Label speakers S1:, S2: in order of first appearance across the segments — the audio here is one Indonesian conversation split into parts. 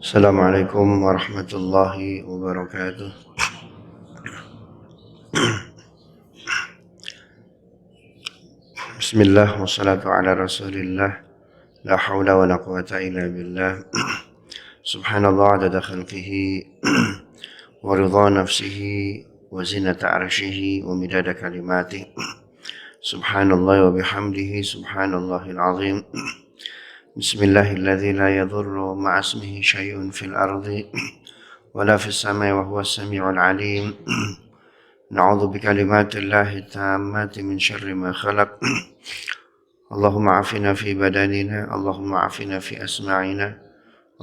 S1: Assalamualaikum warahmatullahi wabarakatuh. Bismillah wassalatu ala rasulillah. La hawla wa la quwata illa billah. Subhanallah adada khalqihi wa ridha nafsihi wa zinata arshihi wa midada kalimati. Subhanallah wa bihamdihi subhanallahil azim. Bismillahilladzi la yadhurru ma'asmihi syai'un fil ardi wa la fis samai wa huwas sami'ul alim. نعوذ بكلمات الله التامات من شر ما خلق. اللهم عافنا في بدننا، اللهم عافنا في أسماعنا،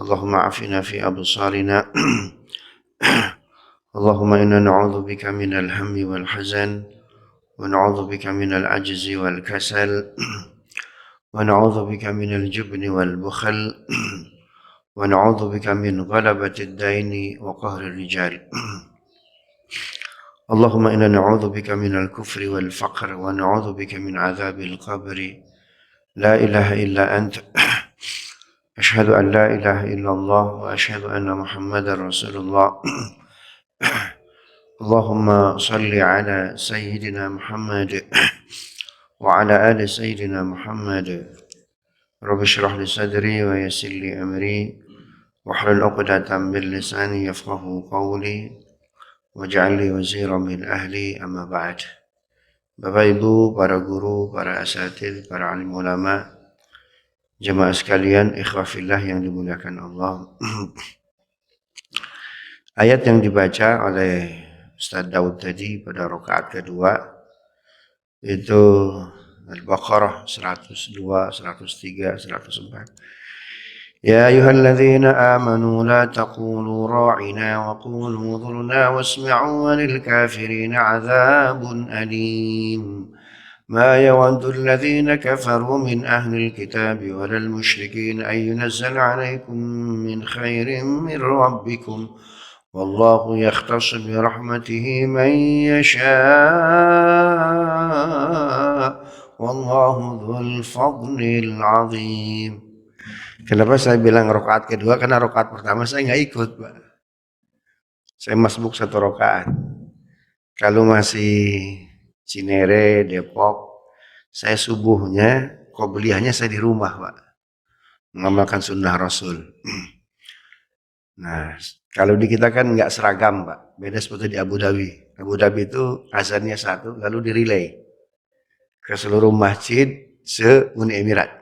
S1: اللهم عافنا في أبصارنا. اللهم إنا نعوذ بك من الهم والحزن، ونعوذ بك من العجز والكسل، ونعوذ بك من الجبن والبخل، ونعوذ بك من غلبة الدين وقهر الرجال. اللهم إنا نعوذ بك من الكفر والفقر، ونعوذ بك من عذاب القبر. لا إله إلا أنت. أشهد أن لا إله إلا الله وأشهد أن محمدا رسول الله. اللهم صل على سيدنا محمد وعلى آل سيدنا محمد. رب اشرح لي صدري ويسر لي أمري واحلل عقدة من لساني يفقه قولي waj'al li waziran min ahli, amma ba'd. Bapak Ibu, para guru, para asatidz, para alim ulama, jemaah sekalian, ikhwah fillah yang dimuliakan Allah. Ayat yang dibaca oleh Ustaz Daud tadi pada rakaat kedua itu Al-Baqarah 102, 103, 104. يا أيها الذين آمنوا لا تقولوا راعنا وقولوا انظرنا واسمعوا وللكافرين عذاب أليم ما يود الذين كفروا من أهل الكتاب ولا المشركين أن ينزل عليكم من خير من ربكم والله يختص برحمته من يشاء والله ذو الفضل العظيم. Kenapa saya bilang rakaat kedua? Karena rakaat pertama saya nggak ikut, Pak. Saya masbuk 1 rakaat. Kalau masih Cinere, Depok, saya subuhnya, qobliyahnya saya di rumah, Pak. Mengamalkan sunnah Rasul. Nah, kalau di kita kan nggak seragam, Pak. Beda seperti di Abu Dhabi. Abu Dhabi itu azannya 1, lalu direlay ke seluruh masjid se-Uni Emirat.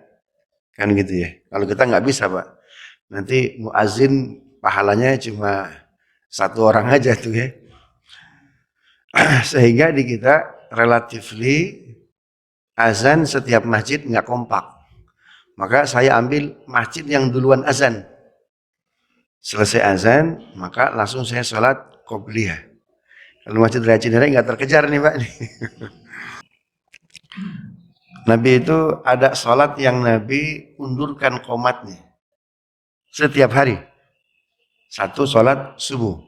S1: Kan gitu ya. Kalau kita nggak bisa, Pak. Nanti muazin pahalanya cuma 1 orang aja tuh ya. Sehingga di kita relatively azan setiap masjid nggak kompak. Maka saya ambil masjid yang duluan azan. Selesai azan, maka langsung saya sholat qobliyah. Kalau masjid Raya Cinere nggak terkejar nih, Pak. Nabi itu ada sholat yang Nabi undurkan qomatnya setiap hari. 1 sholat subuh.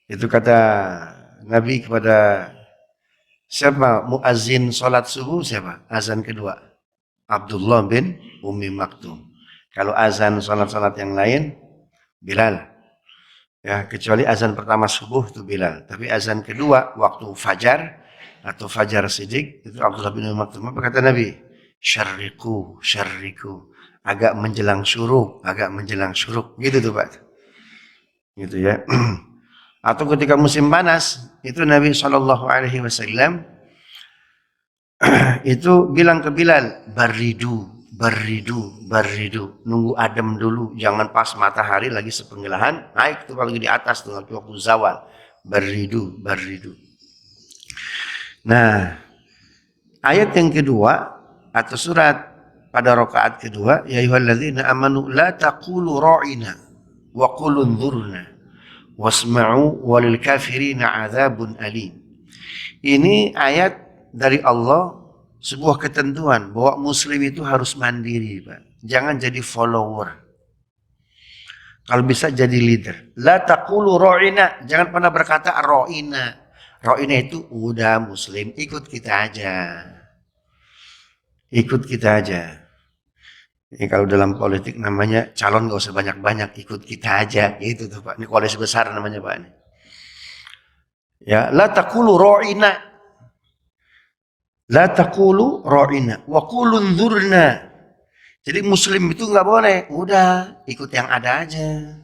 S1: Itu kata Nabi kepada siapa muazzin sholat subuh, siapa? Azan kedua. Abdullah bin Ummi Maktum. Kalau azan sholat-sholat yang lain, Bilal. Ya, kecuali azan pertama subuh itu Bilal. Tapi azan kedua waktu fajar atau fajar sidik itu Abdullah bin Ummi Maktum. Apa kata Nabi? Syarriku, syarriku. Agak menjelang syuruk, agak menjelang syuruk. Gitu tuh, Pak. Gitu ya. Atau ketika musim panas, itu Nabi SAW itu bilang ke Bilal, baridu, baridu, baridu. Nunggu adem dulu, jangan pas matahari lagi sepenggilahan, naik tuh kalau di atas tuh waktu zawal. Baridu, baridu. Nah, ayat yang kedua atau surat pada rakaat kedua, ya ayyuhalladzina amanu la taqulu ra'ina wa qul unzurna wasma'u walil kafirina adzabun alim. Ini ayat dari Allah, sebuah ketentuan bahwa muslim itu harus mandiri, Pak. Jangan jadi follower. Kalau bisa jadi leader. La taqulu ra'ina, jangan pernah berkata ra'ina. Ra'ina itu udah muslim, ikut kita aja. Ikut kita aja. Ini kalau dalam politik namanya calon gak usah banyak-banyak, ikut kita aja, gitu tuh Pak. Ini koalisi besar namanya Pak. Ini. Ya, la taqulu ra'ina, la taqulu ra'ina, wa qulu nzurna. Jadi muslim itu nggak boleh, udah ikut yang ada aja.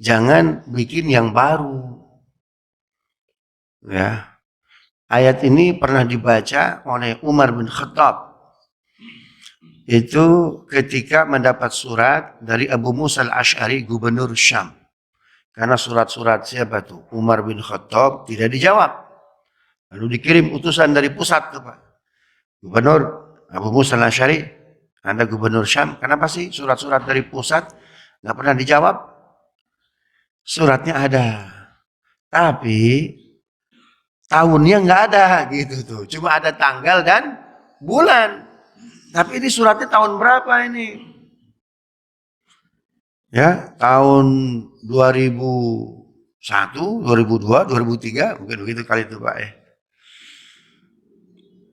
S1: Jangan bikin yang baru. Ya. Ayat ini pernah dibaca oleh Umar bin Khattab. Itu ketika mendapat surat dari Abu Musa al-Ash'ari, gubernur Syam. Karena surat-surat siapa tuh? Umar bin Khattab tidak dijawab. Lalu dikirim utusan dari pusat tuh Pak. Gubernur Abu Musa al-Ash'ari, Anda gubernur Syam, kenapa sih surat-surat dari pusat nggak pernah dijawab? Suratnya ada, tapi tahunnya nggak ada gitu tuh. Cuma ada tanggal dan bulan. Tapi ini suratnya tahun berapa ini? Ya, tahun 2001, 2002, 2003, mungkin begitu kali itu Pak ya.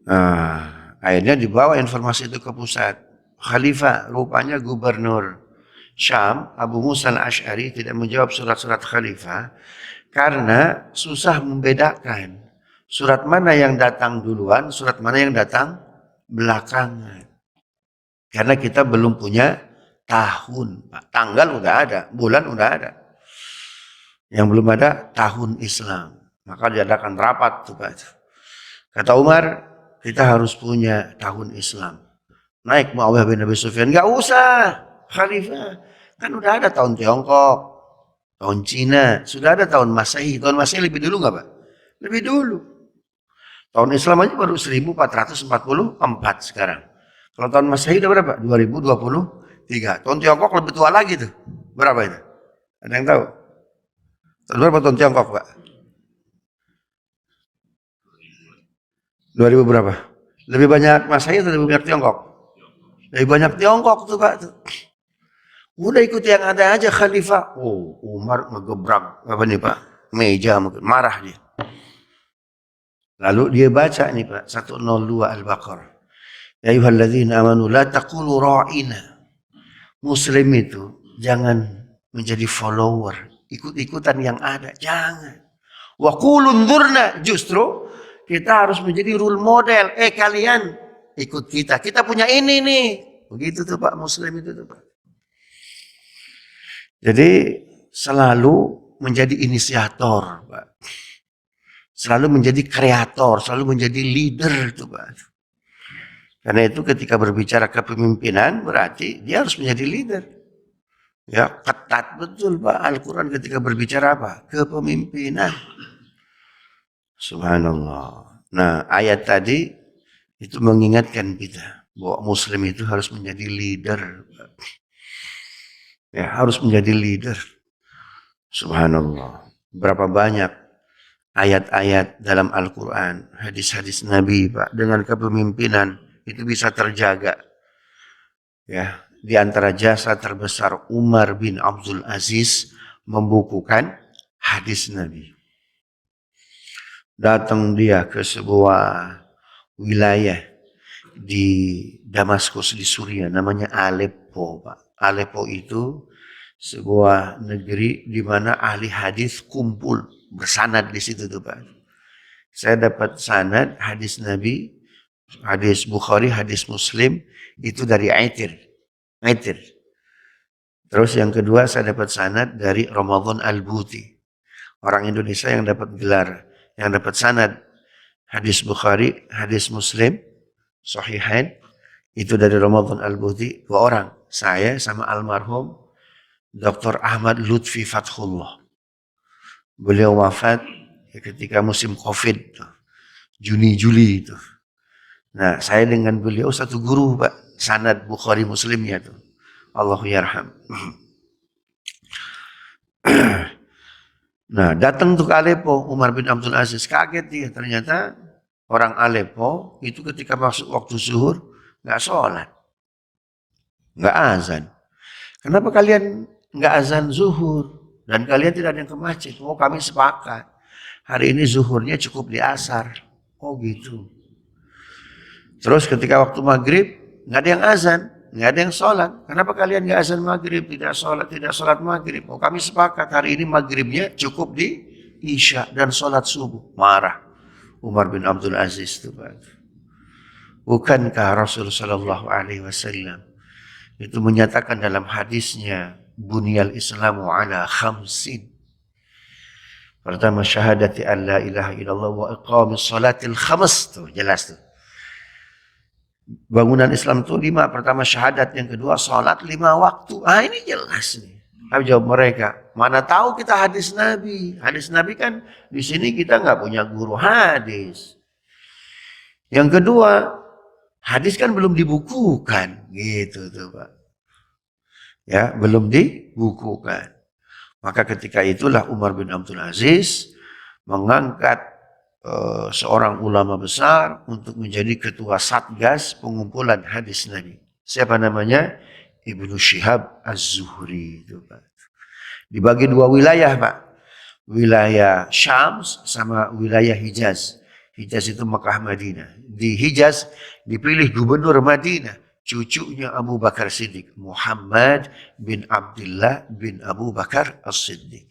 S1: Nah, akhirnya dibawa informasi itu ke pusat. Khalifah, rupanya gubernur Syam, Abu Musa al-Ash'ari tidak menjawab surat-surat khalifah karena susah membedakan surat mana yang datang duluan, surat mana yang datang belakangan. Karena kita belum punya tahun, tanggal udah ada, bulan udah ada. Yang belum ada tahun Islam. Maka diadakan rapat tuh Pak. Kata Umar, kita harus punya tahun Islam. Naik Muawiyah bin Abi Sufyan, nggak usah Khalifah. Kan udah ada tahun Tiongkok, tahun Cina, sudah ada tahun Masehi. Tahun Masehi lebih dulu nggak Pak? Lebih dulu. Tahun Islam aja baru 1444 sekarang. Kalau tahun Masehi udah berapa? 2023. Tahun Tiongkok lebih tua lagi tuh. Berapa itu? Ada yang tahu? Tahun berapa tahun Tiongkok, Pak? 2000 berapa? Lebih banyak Masehi atau lebih banyak Tiongkok? Lebih banyak Tiongkok tuh, Pak. Udah ikut yang ada aja Khalifah. Oh, Umar ngegebrak apa nih, Pak? Meja mungkin marah dia. Lalu dia baca nih, Pak, 102 Al-Baqarah. Ya ayyuhalladzina amanu la taqulu ra'ina. Muslim itu jangan menjadi follower, ikut-ikutan yang ada, jangan. Wa qulu unzurna, justru kita harus menjadi role model. Kalian ikut kita. Kita punya ini nih. Begitu tuh Pak, Muslim itu tuh Pak. Jadi selalu menjadi inisiator, Pak. Selalu menjadi kreator, selalu menjadi leader tuh Pak. Karena itu ketika berbicara kepemimpinan berarti dia harus menjadi leader. Ya, ketat betul Pak Al-Quran ketika berbicara apa? Kepemimpinan. Subhanallah. Nah, ayat tadi itu mengingatkan kita bahwa Muslim itu harus menjadi leader. Ya, harus menjadi leader. Subhanallah. Berapa banyak ayat-ayat dalam Al-Quran, hadis-hadis Nabi Pak, dengan kepemimpinan itu bisa terjaga. Ya, di antara jasa terbesar Umar bin Abdul Aziz membukukan hadis Nabi. Datang dia ke sebuah wilayah di Damaskus di Suriah, namanya Aleppo, Pak. Aleppo itu sebuah negeri di mana ahli hadis kumpul bersanad di situ tuh Pak. Saya dapat sanad hadis Nabi, hadis Bukhari, hadis Muslim itu dari Aitir. Terus yang kedua saya dapat sanad dari Ramadan Al-Buti. Orang Indonesia yang dapat gelar, yang dapat sanad hadis Bukhari, hadis Muslim, Sahihain itu dari Ramadan Al-Buti, dua orang. Saya sama almarhum Dr. Ahmad Lutfi Fathullah. Beliau wafat ketika musim Covid, Juni-Juli itu. Nah, saya dengan beliau satu guru, Pak. Sanad Bukhari Muslimnya tuh. Allahu yarham. Nah, datang tuh ke Aleppo, Umar bin Abdul Aziz. Kaget dia, ternyata orang Aleppo itu ketika masuk waktu zuhur, nggak sholat. Nggak azan. Kenapa kalian nggak azan zuhur? Dan kalian tidak ada yang ke masjid? Oh, kami sepakat. Hari ini zuhurnya cukup di asar. Oh gitu. Terus ketika waktu maghrib, nggak ada yang azan. nggak ada yang sholat. Kenapa kalian nggak azan maghrib, tidak sholat maghrib? Oh, kami sepakat hari ini maghribnya cukup di isya dan sholat subuh. Marah Umar bin Abdul Aziz itu, Pak. Bukankah Rasul Shallallahu Alaihi Wasallam itu menyatakan dalam hadisnya, bunyal Islamu ala khamsin. Pertama syahadati an la ilaha illallah wa iqamis salatil khams, tuh jelas tuh. Bangunan Islam itu 5. Pertama syahadat, yang kedua salat 5 waktu. Ah, ini jelas nih. Apa jawab mereka? Mana tahu kita hadis Nabi. Hadis Nabi kan di sini kita nggak punya guru hadis. Yang kedua, hadis kan belum dibukukan, gitu tuh Pak. Ya, belum dibukukan. Maka ketika itulah Umar bin Abdul Aziz mengangkat seorang ulama besar untuk menjadi ketua Satgas pengumpulan hadis Nabi. Siapa namanya? Ibnu Syihab Az-Zuhri itu, Pak. Dibagi 2 wilayah, Pak. Wilayah Syams sama wilayah Hijaz. Hijaz itu Mekah Madinah. Di Hijaz dipilih gubernur Madinah, cucunya Abu Bakar Siddiq, Muhammad bin Abdullah bin Abu Bakar As-Siddiq.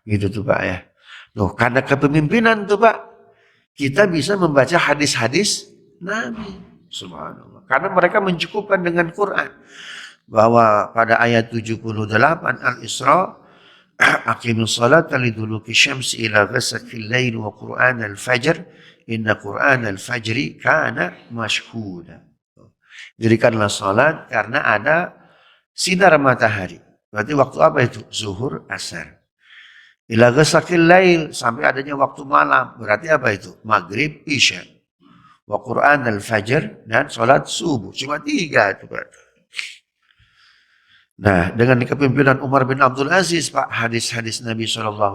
S1: Gitu tuh Pak ya. Loh, karena kepemimpinan tuh Pak, kita bisa membaca hadis-hadis Nabi. Subhanallah. Karena mereka mencukupkan dengan Quran. Bahwa pada ayat 78 Al-Isra, aqimus salata liduluki syamsi ila ghasaqil lail wa Qur'an al-fajr, inna Qur'an al-fajri kana mashhuda. Dirikanlah salat karena ada sinar matahari. Berarti waktu apa itu? Zuhur, asar. Ila ghasaqil lail, sampai adanya waktu malam. Berarti apa itu? Maghrib, isya. Wa Qur'an al-fajr, dan salat subuh. Cuma 3 itu Pak. Nah, dengan kepemimpinan Umar bin Abdul Aziz, Pak, hadis-hadis Nabi SAW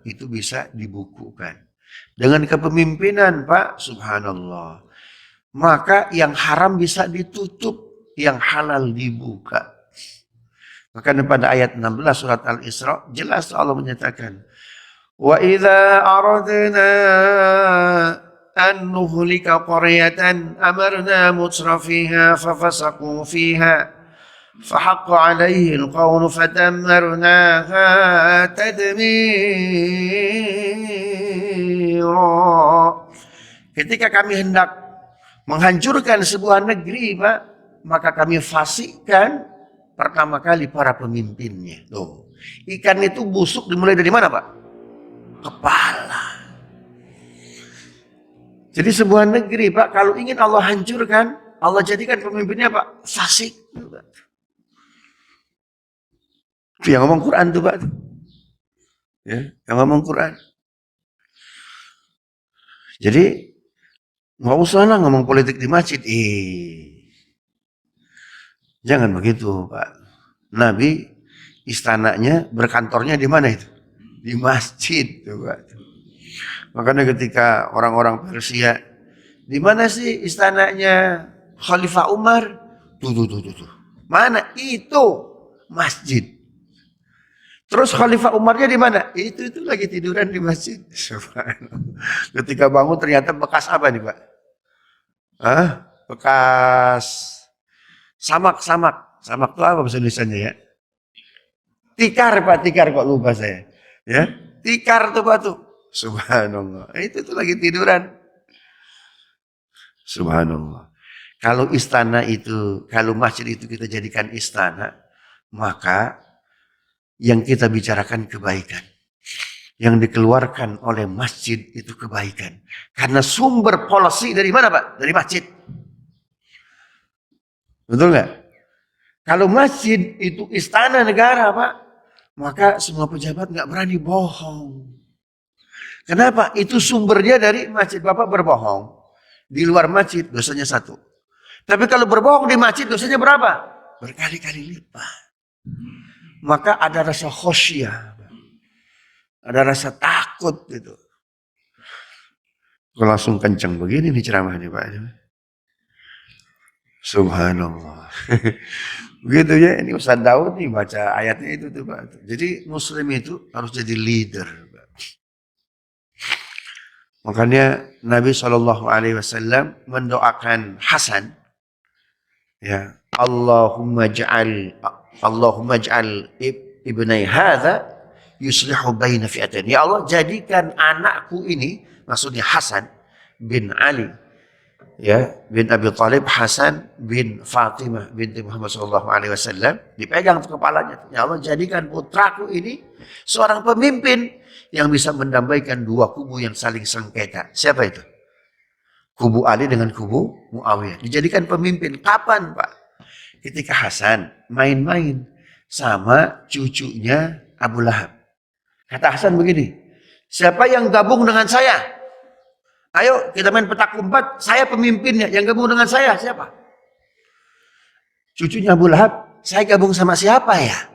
S1: itu bisa dibukukan. Dengan kepemimpinan, Pak, subhanallah, maka yang haram bisa ditutup, yang halal dibuka. Maka pada ayat 16 surat Al-Isra jelas Allah menyatakan, wa idza aradna an nuhlika qaryatan amarna mutrafiha fafasaqu fiha fahaqqa 'alaihi al-qawlu fadammarnaha tadmira. Ketika kami hendak menghancurkan sebuah negeri, Pak, maka kami fasikkan pertama kali para pemimpinnya. Tuh, ikan itu busuk dimulai dari mana, Pak? Kepala. Jadi sebuah negeri, Pak, kalau ingin Allah hancurkan, Allah jadikan pemimpinnya, Pak, fasik. Itu yang ngomong Quran tuh, Pak. Ya, yang ngomong Quran. Jadi nggak usah lah ngomong politik di masjid. Jangan begitu, Pak. Nabi istananya, berkantornya di mana itu? Di masjid, tuh, Pak. Makanya ketika orang-orang Persia, di mana sih istananya Khalifah Umar? Tuh. Mana? Itu masjid. Terus Khalifah Umarnya di mana? Itu lagi tiduran di masjid. Ketika bangun ternyata bekas apa nih, Pak? Bekas samak. Samak itu apa bahasa Indonesianya ya? Tikar, Pak, tikar kok lupa saya. Ya, tikar tuh, Pak tuh. Subhanallah. Itu lagi tiduran. Subhanallah. Kalau istana itu, kalau masjid itu kita jadikan istana, maka yang kita bicarakan kebaikan. Yang dikeluarkan oleh masjid itu kebaikan. Karena sumber policy dari mana, Pak? Dari masjid. Betul nggak? Kalau masjid itu istana negara, Pak, maka semua pejabat nggak berani bohong. Kenapa? Itu sumbernya dari masjid. Bapak berbohong di luar masjid, dosanya 1. Tapi kalau berbohong di masjid, dosanya berapa? Berkali-kali lipat. Maka ada rasa khosyah, ada rasa takut gitu. Langsung kencang begini nih ceramah nih, Pak. Subhanallah. Begitu ya, ini Ustaz Daud nih baca ayatnya itu tuh, Pak. Jadi muslim itu harus jadi leader, Pak. Makanya Nabi SAW mendoakan Hasan Ya, Allahumma ja'al ibnai hadza yuslihu baina fi'atain. Ya Allah, jadikan anakku ini, maksudnya Hasan bin Ali, ya, bin Abi Thalib, Hasan bin Fatimah binti Muhammad sallallahu alaihi wasallam, dipegang kepalanya. Ya Allah, jadikan putraku ini seorang pemimpin yang bisa mendamaikan dua kubu yang saling sengketa. Siapa itu? Kubu Ali dengan kubu Muawiyah. Dijadikan pemimpin. Kapan, Pak? Ketika Hasan main-main sama cucunya Abu Lahab. Kata Hasan begini, siapa yang gabung dengan saya? Ayo kita main petak umpet, saya pemimpinnya. Yang gabung dengan saya siapa? Cucunya Abu Lahab, saya gabung sama siapa ya?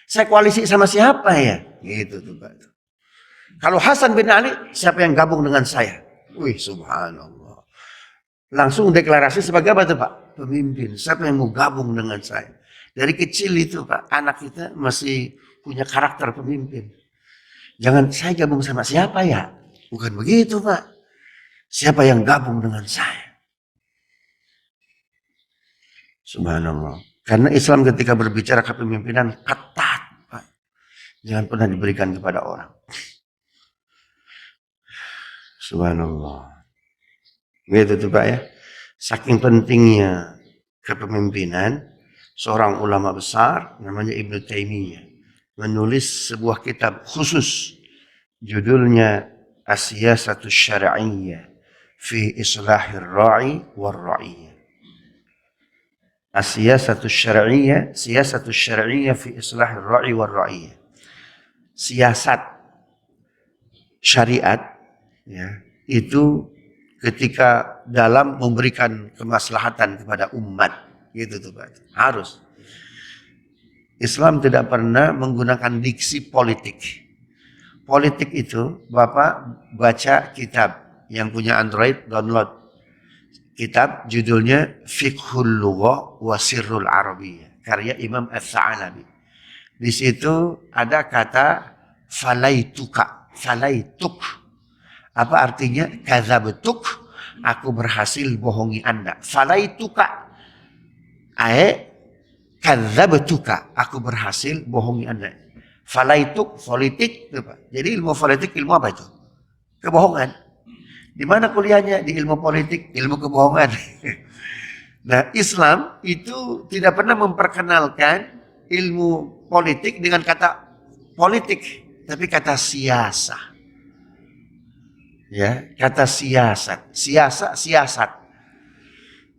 S1: Saya koalisi sama siapa ya? Gitu tuh, Pak. Kalau Hasan bin Ali, siapa yang gabung dengan saya? Wih, subhanallah. Langsung deklarasi sebagai apa tuh, Pak? Pemimpin. Siapa yang mau gabung dengan saya? Dari kecil itu, Pak, anak kita masih punya karakter pemimpin. Jangan saya gabung sama siapa ya? Bukan begitu, Pak. Siapa yang gabung dengan saya? Subhanallah. Karena Islam ketika berbicara kepemimpinan ketat, Pak. Jangan pernah diberikan kepada orang. Subhanallah. Gitu tuh, Pak, ya. Saking pentingnya kepemimpinan, seorang ulama besar namanya Ibnu Taimiyah menulis sebuah kitab khusus judulnya As-Siyasatu Syar'iyyah fi Islahir Ra'i war Ra'iyah. As-Siyasatu Syar'iyyah, Siyasatu Syar'iyyah fi Islahir Ra'i war Ra'iyah. Siasat syariat, ya, itu ketika dalam memberikan kemaslahatan kepada umat, gitu tuh, Pak. Harus. Islam tidak pernah menggunakan diksi politik. Politik itu, Bapak baca kitab, yang punya Android download kitab judulnya Fiqhul Lughah wa Sirrul Arabiyyah, karya Imam Ats-Tsa'alabi. Di situ ada kata falaituk. Apa artinya? Kadzabtuk, aku berhasil bohongi Anda. Falaituka, kadzabtuka, aku berhasil bohongi Anda. Falaituk, politik, jadi ilmu politik ilmu apa itu? Kebohongan. Di mana kuliahnya? Di ilmu politik, ilmu kebohongan. Nah, Islam itu tidak pernah memperkenalkan ilmu politik dengan kata politik, tapi kata siasah. Ya, kata siasat.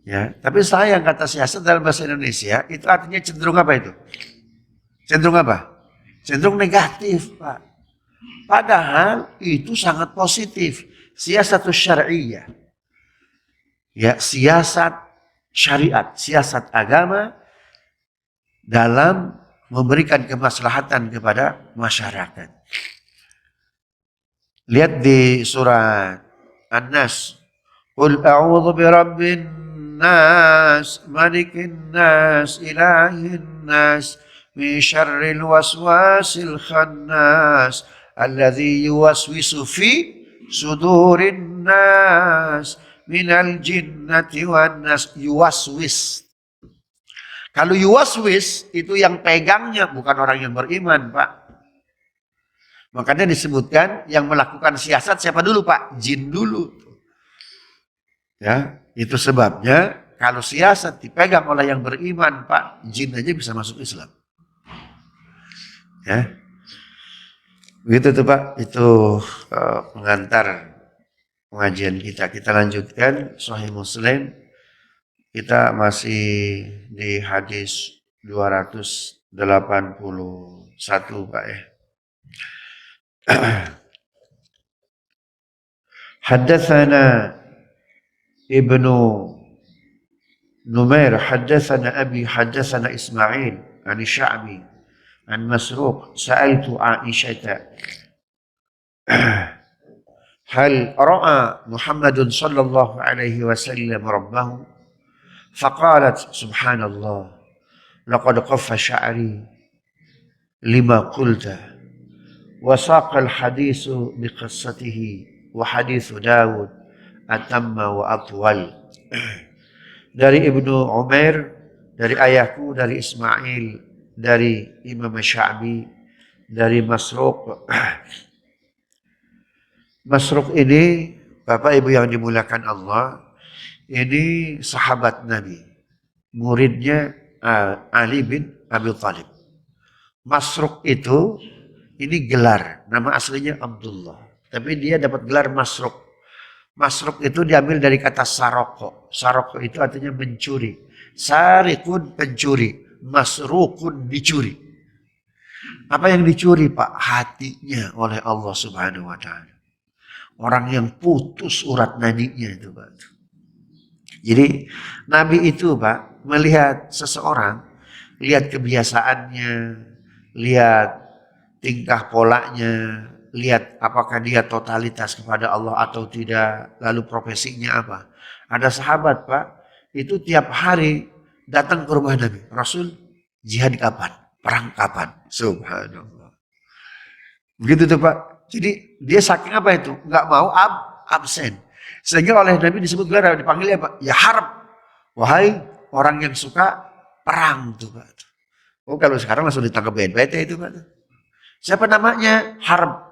S1: Ya, tapi sayang kata siasat dalam bahasa Indonesia itu artinya cenderung apa itu? Cenderung apa? Cenderung negatif, Pak. Padahal itu sangat positif. Siasatus syar'iyyah. Ya, siasat syariat, siasat agama dalam memberikan kemaslahatan kepada masyarakat. Lihat di surat An-Nas. Qul a'udzu birabbin nas, malikin nas, ilahin nas, min syarril waswasil khannas, alladzi yuwaswisu fi sudurin nas, minal jinnati wan nas. Yuwaswis. Kalau yuwaswis itu yang pegangnya bukan orang yang beriman, Pak. Makanya disebutkan yang melakukan siasat siapa dulu, Pak? Jin dulu. Ya, itu sebabnya kalau siasat dipegang oleh yang beriman, Pak, jin aja bisa masuk Islam. Ya. Begitu tuh, Pak. Itu pengantar pengajian kita. Kita lanjutkan Sahih Muslim. Kita masih di hadis 281, Pak, ya. Haddatsana Ibnu Numair haddatsana Abi haddatsana Ismail an Sya'bi an Masruq sa'altu Aisyah hal ra'a Muhammadun sallallahu alaihi wasallam rabbahu faqalat subhanallah laqad qaffa sya'ri lima qulta وساق الحديث بقصته وحديث داود أتم وأطول. dari Ibnu Umair, dari ayahku, dari Ismail, dari Imam Syafi'i, dari Masruq. Masruq ini, Bapak Ibu yang dimuliakan Allah, ini sahabat Nabi, muridnya Ali bin Abi Thalib. Masruq itu, ini gelar, nama aslinya Abdullah. Tapi dia dapat gelar Masruq. Masruq itu diambil dari kata saroko. Saroko itu artinya mencuri. Sarikun pencuri. Masrukun dicuri. Apa yang dicuri Pak? Hatinya oleh Allah Subhanahu wa ta'ala. Orang yang putus urat nadinya itu Pak. Jadi Nabi itu Pak melihat seseorang, lihat kebiasaannya, lihat tingkah polanya, lihat apakah dia totalitas kepada Allah atau tidak, lalu profesinya apa. Ada sahabat Pak, itu tiap hari datang ke rumah Nabi. Rasul, jihad kapan? Perang kapan? Subhanallah. Begitu tuh Pak. Jadi dia saking apa itu? Nggak mau absen. Sehingga oleh Nabi disebut gelar, dipanggil apa? Ya harb. Wahai orang yang suka perang tuh Pak. Oh kalau sekarang langsung ditangkap BNPT itu Pak. Siapa namanya? Harb.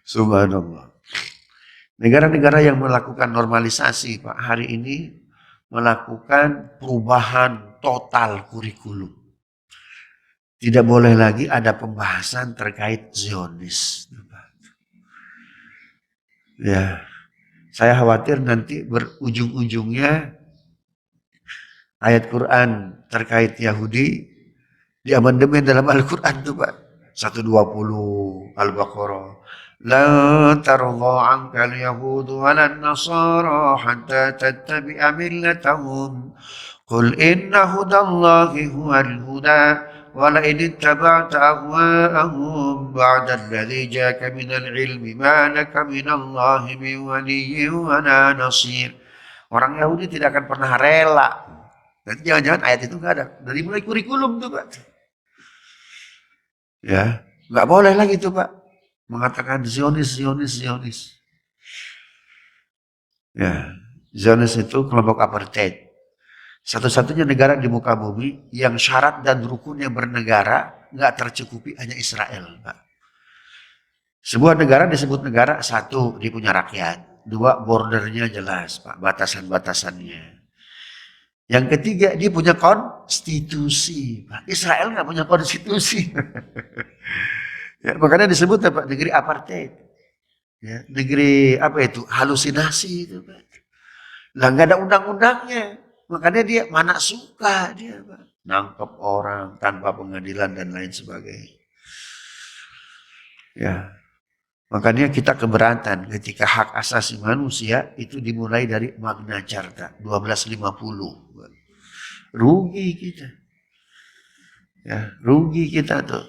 S1: Subhanallah. Negara-negara yang melakukan normalisasi Pak hari ini melakukan perubahan total kurikulum. Tidak boleh lagi ada pembahasan terkait Zionis. Ya, saya khawatir nanti berujung-ujungnya ayat Quran terkait Yahudi diamandemen dalam Al-Quran tuh Pak. 120 Al-Baqarah. La tarda anka al-yahudu wa nasara hatta tattabi'a millatahum. Qul inna hudallahi huwal huda wa la in ittaba'ta ahwa'ahum ba'da alladhi ja'aka minal ilmi ma laka minallahi min waliyyin wa la nasir. Orang Yahudi tidak akan pernah rela. Nanti jangan-jangan ayat itu enggak ada. Dari mulai kurikulum tuh Pak. Ya, nggak boleh lagi tuh Pak mengatakan Zionis, Zionis, Zionis. Ya, Zionis itu kelompok apartheid. Satu-satunya negara di muka bumi yang syarat dan rukun yang bernegara nggak tercukupi hanya Israel, Pak. Sebuah negara disebut negara, satu, dia punya rakyat. Dua, bordernya jelas, Pak, batasan-batasannya. Yang ketiga, dia punya konstitusi. Pak. Israel nggak punya konstitusi. Ya, makanya disebut apa? Negeri apartheid. Ya, negeri apa itu? Halusinasi itu, Pak. Lah nggak ada undang-undangnya. Makanya dia mana suka dia, Pak. Nangkep orang tanpa pengadilan dan lain sebagainya. Ya. Makanya kita keberatan ketika hak asasi manusia itu dimulai dari Magna Carta 1250. Rugi kita. Ya, rugi kita tuh.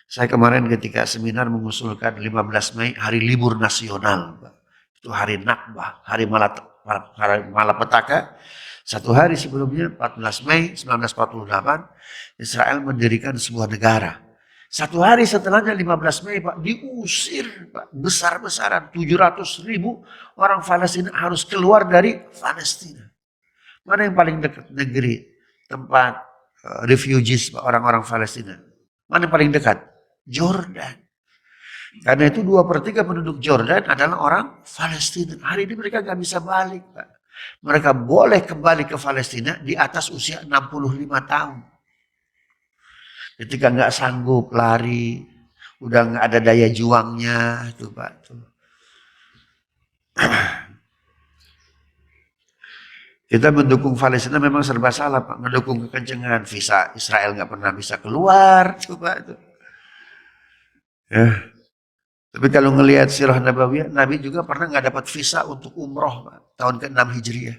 S1: Saya kemarin ketika seminar mengusulkan 15 Mei hari libur nasional. Itu hari Nakbah, hari malapetaka. Satu hari sebelumnya 14 Mei 1948 Israel mendirikan sebuah negara. Satu hari setelahnya 15 Mei Pak diusir Pak, besar-besaran 700.000 orang Palestina harus keluar dari Palestina. Mana yang paling dekat negeri tempat refugees orang-orang Palestina? Mana yang paling dekat? Jordan. Karena itu 2/3 penduduk Jordan adalah orang Palestina. Hari ini mereka nggak bisa balik, Pak. Mereka boleh kembali ke Palestina di atas usia 65 tahun. Ketika nggak sanggup lari, udah nggak ada daya juangnya, tuh Pak. Tuh. Kita mendukung Palestina memang serba salah Pak. Mendukung kekencengan, visa Israel nggak pernah bisa keluar, tuh Pak. Tuh. Ya. Tapi kalau ngelihat sirah Nabawiyah, Nabi juga pernah nggak dapat visa untuk umroh Pak, tahun ke-6 Hijriah.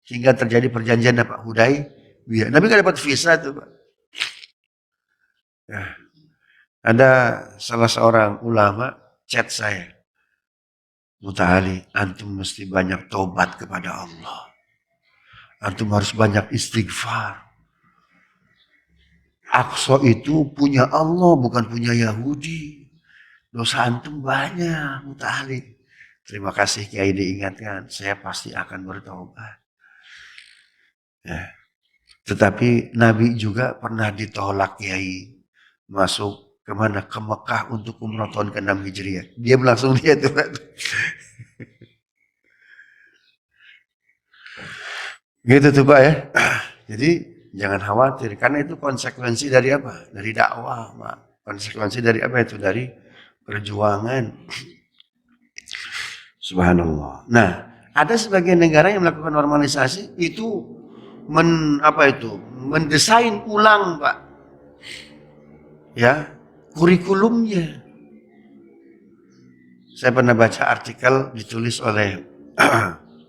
S1: Hingga terjadi perjanjian Pak Hudaybiyah. Nabi nggak dapat visa tuh Pak. Ya. Ada salah seorang ulama chat saya. Muta'ali, antum mesti banyak tobat kepada Allah. Antum harus banyak istighfar. Aqsa itu punya Allah, bukan punya Yahudi. Dosa antum banyak, Muta'ali. Terima kasih Kiai diingatkan, saya pasti akan bertobat. Ya. Tetapi Nabi juga pernah ditolak kiai masuk kemana? Ke Mekah untuk umrah tahun ke-6 Hijriah. Dia langsung dia tuh. Gitu tuh Pak ya. Jadi jangan khawatir karena itu konsekuensi dari apa? Dari dakwah, Pak. Konsekuensi dari apa itu? Dari perjuangan. Subhanallah. Nah, ada sebagian negara yang melakukan normalisasi itu mendesain ulang, Pak. Ya, kurikulumnya. Saya pernah baca artikel ditulis oleh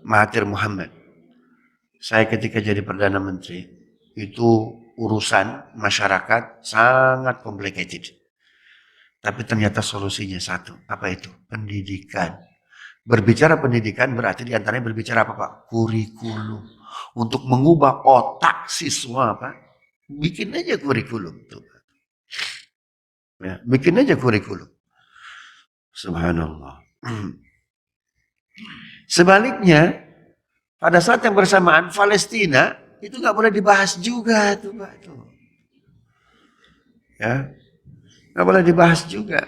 S1: Mahathir Muhammad. Saya ketika jadi Perdana Menteri, itu urusan masyarakat sangat complicated. Tapi ternyata solusinya satu. Apa itu? Pendidikan. Berbicara pendidikan berarti diantaranya berbicara apa Pak? Kurikulum. Untuk mengubah otak siswa Pak. Bikin aja kurikulum. Tuh. Ya, bikin aja kurikulum. Subhanallah. Sebaliknya, pada saat yang bersamaan Palestina itu nggak boleh dibahas juga tuh Pak. Tuh. Ya, nggak boleh dibahas juga.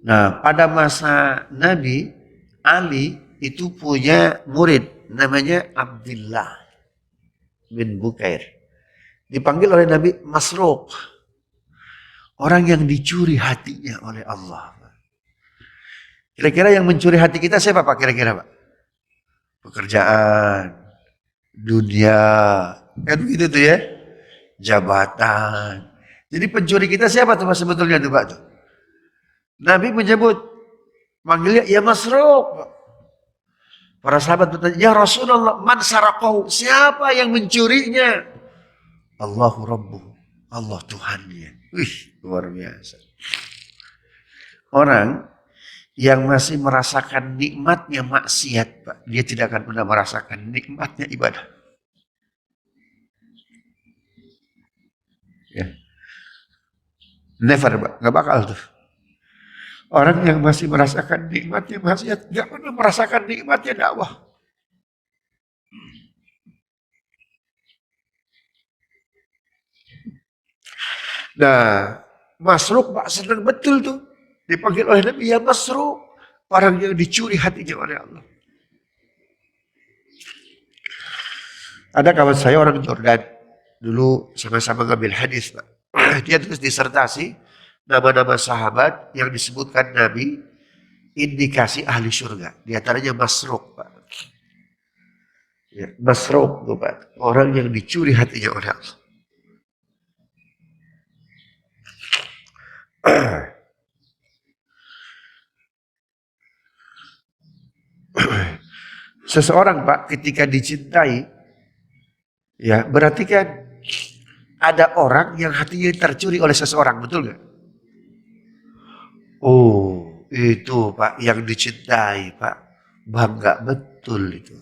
S1: Nah, pada masa Nabi, Ali itu punya murid namanya Abdullah bin Bukair. Dipanggil oleh Nabi Masruq. Orang yang dicuri hatinya oleh Allah. Kira-kira yang mencuri hati kita siapa Pak kira-kira Pak? Pekerjaan, dunia, kan begitu tuh ya. Jabatan. Jadi pencuri kita siapa tuh Pak sebetulnya tuh Pak tuh? Nabi menyebut manggilnya ya Masruq. Para sahabat bertanya, ya Rasulullah, man saraqahu? Siapa yang mencurinya? Allahu Rabbuh. Allah Tuhannya. Wih, luar biasa. Orang yang masih merasakan nikmatnya maksiat, Pak, dia tidak akan pernah merasakan nikmatnya ibadah. Ya. Never, Pak. Nggak bakal tuh. Orang yang masih merasakan nikmatnya maksiat, nggak pernah merasakan nikmatnya dakwah. Nah, Masruq Pak senang betul tuh. Dipanggil oleh Nabi, ya Masruq. Orang yang dicuri hatinya oleh Allah. Ada kawan saya orang Jordan. Dulu sama-sama ngambil hadis Pak. Dia tulis disertasi nama-nama sahabat yang disebutkan Nabi indikasi ahli surga. Di antaranya Masruq Pak. Ya, Masruq tuh Pak. Orang yang dicuri hatinya oleh Allah. Seseorang Pak ketika dicintai, ya berarti kan ada orang yang hatinya tercuri oleh seseorang, betul nggak? Oh, itu Pak yang dicintai Pak, bangga betul itu.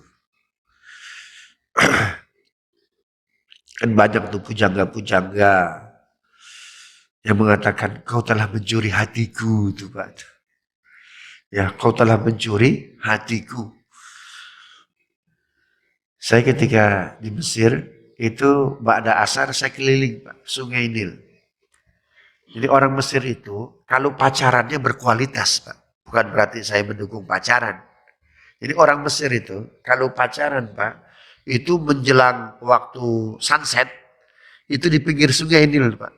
S1: Kan banyak tuh pujangga-pujangga yang mengatakan kau telah mencuri hatiku itu Pak. Ya, kau telah mencuri hatiku. Saya ketika di Mesir itu ba'da asar saya keliling Pak, Sungai Nil. Jadi orang Mesir itu kalau pacarannya berkualitas Pak. Bukan berarti saya mendukung pacaran. Jadi orang Mesir itu kalau pacaran Pak, itu menjelang waktu sunset, itu di pinggir Sungai Nil Pak.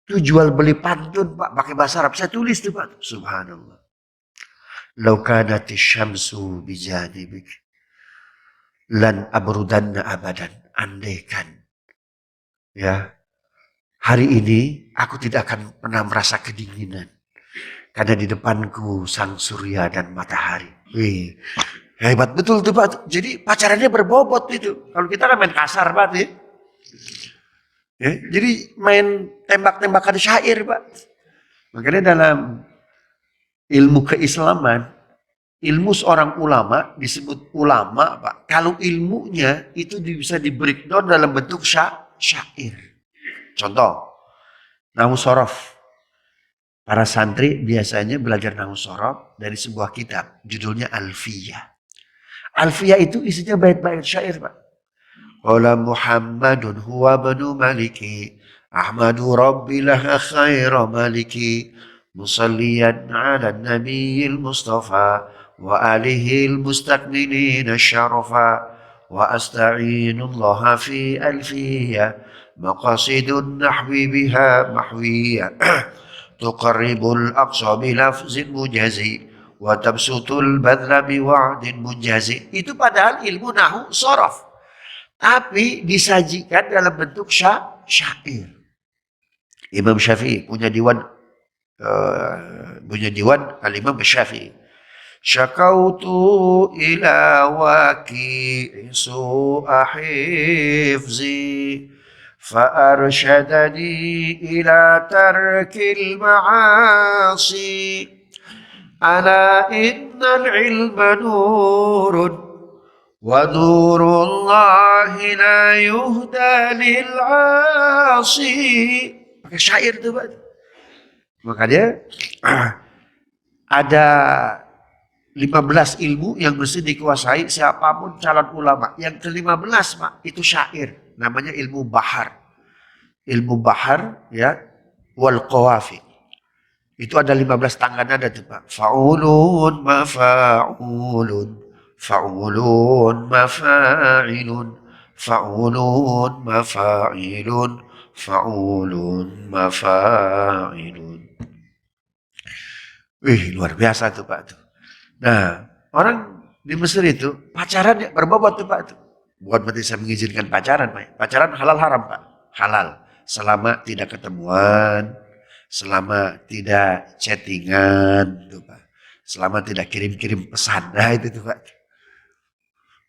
S1: Itu jual beli pantun Pak, pakai bahasa Arab. Saya tulis tuh Pak. Subhanallah. Lau kanati syamsu bijanibik lan abrudanna abadan. Andaikan. Ya. Hari ini aku tidak akan pernah merasa kedinginan. Karena di depanku sang surya dan matahari. Wih, hebat betul tuh Pak. Jadi pacarannya berbobot itu. Kalau kita kan main kasar Pak ya. Ya, jadi main tembak-tembakan syair Pak. Makanya dalam ilmu keislaman, ilmu seorang ulama disebut ulama Pak. Kalau ilmunya itu bisa di breakdown dalam bentuk syair. Contoh, Nahwu Shorof. Para santri biasanya belajar Nahwu Shorof dari sebuah kitab. Judulnya Alfiyah. Alfiyah itu isinya bait-bait syair Pak. Qala Muhammadun huwa banu maliki Ahmadu rabbi laha khaira maliki musalliyan ala nabiyil mustafa wa alihil mustaqbilin syarafa wa asta'inullaha fi alfiyya maqasidun nahwi biha mahwiyya tuqarribul aqsa bilafzin mujazi wa tabsutul badla biwa'din munjazi. Itu padahal ilmu nahu sorof, tapi disajikan dalam bentuk syair. Imam Syafi'i punya diwan Al-Imam Syafi'i. Syakautu ila waqi'i su'a hifzi فأرشدني إلى ترك المعاصي ألا إن العلم نور ونور الله لا يهدى للعاصي. Pakai syair tuh Pak. Makanya ada 15 ilmu yang mesti dikuasai siapapun calon ulama. Yang ke-15 Pak, itu syair. Namanya ilmu bahar. Ilmu bahar ya, wal qawafi. Itu ada 15 tangga nada tuh Pak. Fa'ulun mafa'ulun. Fa'ulun mafa'ilun. Fa'ulun mafa'ilun. Fa'ulun mafa'ilun. Wih, luar biasa tuh Pak tuh. Nah, orang di Mesir itu pacaran ya berbobot tuh Pak tuh. Bukan berarti saya mengizinkan pacaran Pak. Pacaran halal haram Pak. Halal. Selama tidak ketemuan, selama tidak chattingan, tuh Pak. Selama tidak kirim-kirim pesan, nah itu tuh Pak.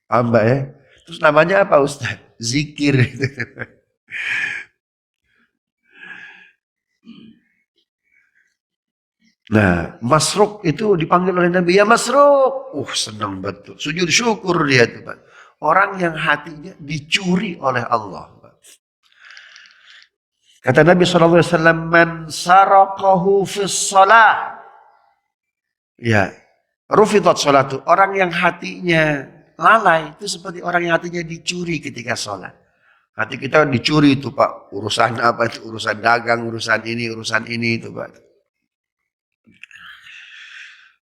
S1: Paham Mbak ya? Terus namanya apa Ustaz? Zikir. Nah, Masruk itu dipanggil oleh Nabi, ya Masruk. Senang betul. Sujud syukur dia tuh Pak. Orang yang hatinya dicuri oleh Allah. Kata Nabi SAW, man saraqahu fis salah. Ya, rufidat salatu. Orang yang hatinya lalai itu seperti orang yang hatinya dicuri ketika sholat. Hati kita dicuri itu Pak. Urusan apa itu? Urusan dagang, urusan ini itu Pak.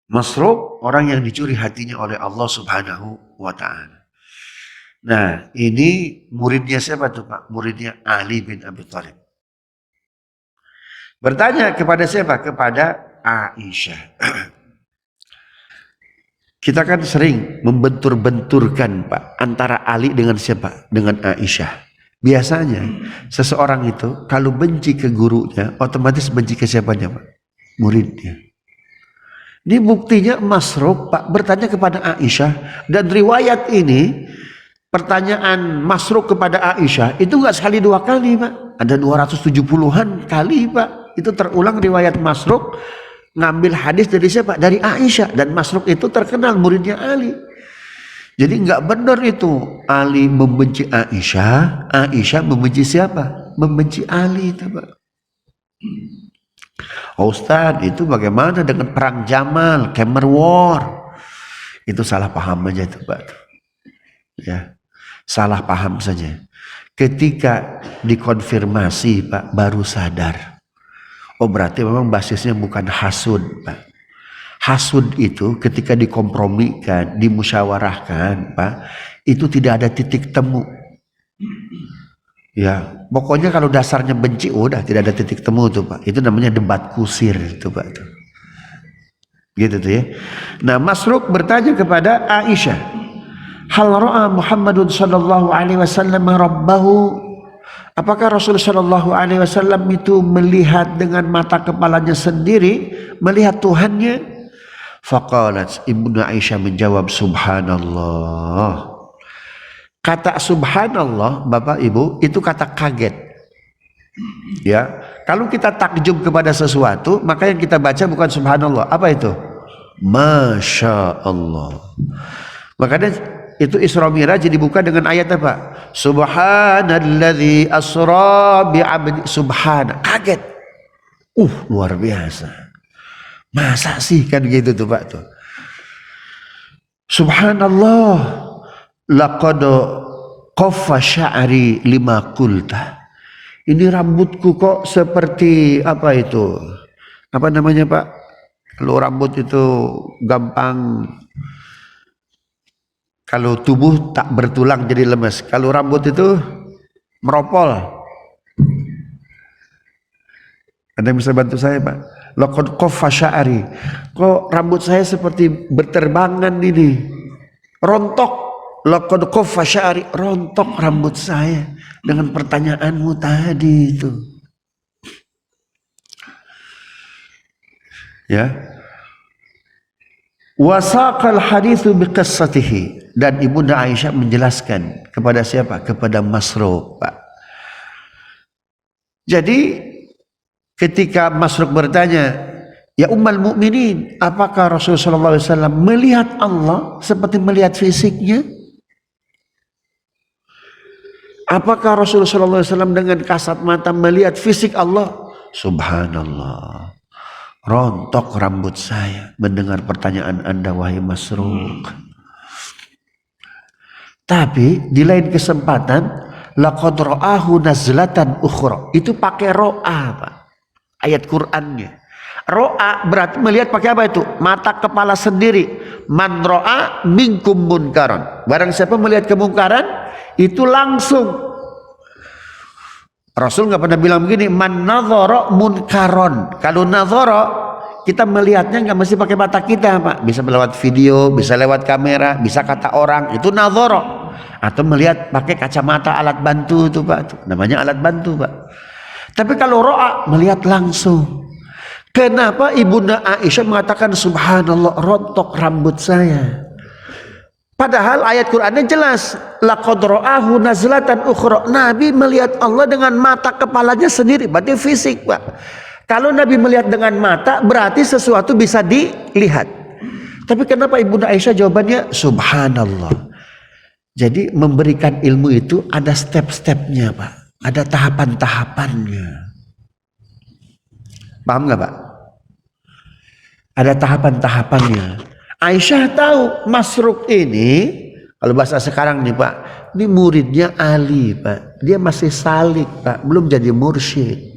S1: Masruq, orang yang dicuri hatinya oleh Allah Subhanahu wa Ta'ala. Nah, ini muridnya siapa tuh Pak? Muridnya Ali bin Abi Thalib. Bertanya kepada siapa? Kepada Aisyah. Kita kan sering membentur-benturkan Pak antara Ali dengan siapa? Dengan Aisyah. Biasanya seseorang itu kalau benci ke gurunya otomatis benci ke siapanya Pak? Muridnya. Ini buktinya Masruq Pak bertanya kepada Aisyah, dan riwayat ini pertanyaan Masruq kepada Aisyah itu enggak sekali dua kali Pak. Ada 270-an kali Pak. Itu terulang riwayat Masruq ngambil hadis dari siapa? Dari Aisyah. Dan Masruq itu terkenal muridnya Ali. Jadi enggak benar itu Ali membenci Aisyah, Aisyah membenci siapa? Membenci Ali itu Pak. Ustaz, itu bagaimana dengan perang Jamal, Khaybar War? Itu salah paham aja itu Pak. Ya, salah paham saja. Ketika dikonfirmasi Pak, baru sadar. Oh berarti memang basisnya bukan hasud Pak. Hasud itu ketika dikompromikan, dimusyawarahkan Pak, itu tidak ada titik temu. Ya, pokoknya kalau dasarnya benci, udah tidak ada titik temu tuh Pak. Itu namanya debat kusir tuh Pak. Gitu tuh ya. Nah, Masruq bertanya kepada Aisyah, hal ra'a Muhammadun sallallahu alaihi wasallam rabbahu? Apakah Rasul sallallahu alaihi wasallam itu melihat dengan mata kepalanya sendiri, melihat Tuhannya? Faqalat, Ibnu Aisyah menjawab, subhanallah. Kata subhanallah Bapak Ibu itu kata kaget. Ya, kalau kita takjub kepada sesuatu, maka yang kita baca bukan subhanallah. Apa itu? Masya Allah. Makanya itu Isra Miraj dibuka dengan ayat apa? Subhanalladzi asra bi'abdi. Subhana. Kaget. Luar biasa. Masa sih kan gitu tuh Pak tuh. Subhanallah. Laqad qaffa sya'ri lima qulta. Ini rambutku kok seperti apa itu? Apa namanya Pak? Kalau rambut itu gampang, kalau tubuh tak bertulang jadi lemes. Kalau rambut itu meropol. Ada yang bisa bantu saya Pak? Laqad qaffa sya'ri. Kok rambut saya seperti berterbangan ini? Rontok. Laqad qaffa sya'ri. Rontok rambut saya dengan pertanyaanmu tadi itu. Ya. Wasaqal haditsu biqissatihi, dan Ibunda Aisyah menjelaskan kepada siapa? Kepada Masruq, Pak. Jadi ketika Masruq bertanya, "Ya Ummul Mukminin, apakah Rasulullah SAW melihat Allah seperti melihat fisiknya? Apakah Rasulullah SAW dengan kasat mata melihat fisik Allah?" Subhanallah, rontok rambut saya mendengar pertanyaan Anda wahai Masruq. Tapi di lain kesempatan, laqad ra'ahu nazlatan ukhra. Itu pakai ro'a, Pak. Ayat Qur'annya. Ro'a berarti melihat pakai apa itu? Mata kepala sendiri. Man ro'a minkum munkaran. Barang siapa melihat kemungkaran, itu langsung. Rasul nggak pernah bilang begini, man nadhara munkaron. Kalau nadhara, kita melihatnya nggak mesti pakai mata kita, Pak. Bisa lewat video, bisa lewat kamera, bisa kata orang, itu nadhara. Atau melihat pakai kacamata alat bantu itu, Pak. Itu namanya alat bantu, Pak. Tapi kalau ro'a, melihat langsung. Kenapa Ibunda Aisyah mengatakan subhanallah, rontok rambut saya? Padahal ayat Qur'annya jelas, laqad ra'ahu nazlatan ukhra. Nabi melihat Allah dengan mata kepalanya sendiri, berarti fisik, Pak. Kalau Nabi melihat dengan mata, berarti sesuatu bisa dilihat. Tapi kenapa Ibunda Aisyah jawabannya subhanallah? Jadi memberikan ilmu itu ada step-stepnya, Pak. Ada tahapan-tahapannya. Paham nggak, Pak? Ada tahapan-tahapannya. Aisyah tahu Masruq ini, kalau bahasa sekarang nih Pak, ini muridnya Ali, Pak. Dia masih salik, Pak. Belum jadi mursyid.